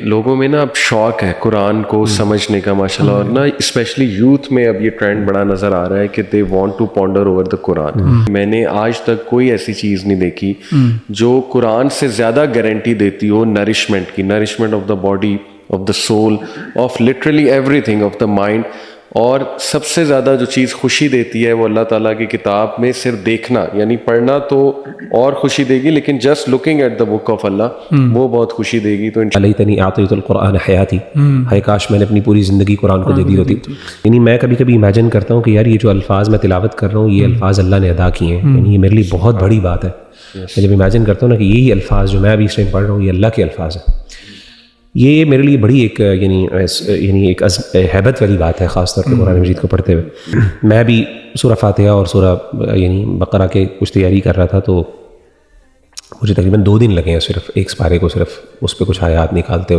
لوگوں میں نا اب شوق ہے قرآن کو سمجھنے کا ماشاءاللہ, اور نا اسپیشلی یوتھ میں اب یہ ٹرینڈ بڑا نظر آ رہا ہے کہ they want to ponder over the Quran. میں نے آج تک کوئی ایسی چیز نہیں دیکھی جو قرآن سے زیادہ گارنٹی دیتی ہو نرشمنٹ کی, nourishment of the body, of the civil, of literally every thing, of the mind. اور سب سے زیادہ جو چیز خوشی دیتی ہے وہ اللہ تعالیٰ کی کتاب میں صرف دیکھنا, یعنی پڑھنا تو اور خوشی دے گی, لیکن just looking at the book of Allah وہ بہت خوشی دے گی. تو لیتنی اعطیت القرآن حیاتی, ہائے کاش میں نے اپنی پوری زندگی قرآن کو دے دی ہوتی. یعنی میں کبھی کبھی امیجن کرتا ہوں کہ یار یہ جو الفاظ میں تلاوت کر رہا ہوں یہ الفاظ اللہ نے ادا کیے ہیں, یعنی یہ میرے لیے بہت بڑی بات ہے. میں جب امیجن کرتا ہوں نا کہ یہی الفاظ جو میں ابھی اس ٹائم پڑھ رہا ہوں یہ اللہ کے الفاظ ہیں, یہ میرے لیے بڑی ایک یعنی ایک ہیبت والی بات ہے, خاص طور پہ قرآن مجید کو پڑھتے ہوئے. میں بھی سورہ فاتحہ اور سورہ یعنی بقرہ کے کچھ تیاری کر رہا تھا, تو مجھے تقریباً 2 دن لگے ہیں صرف ایک سپارے کو صرف اس پہ کچھ آیات نکالتے ہوئے.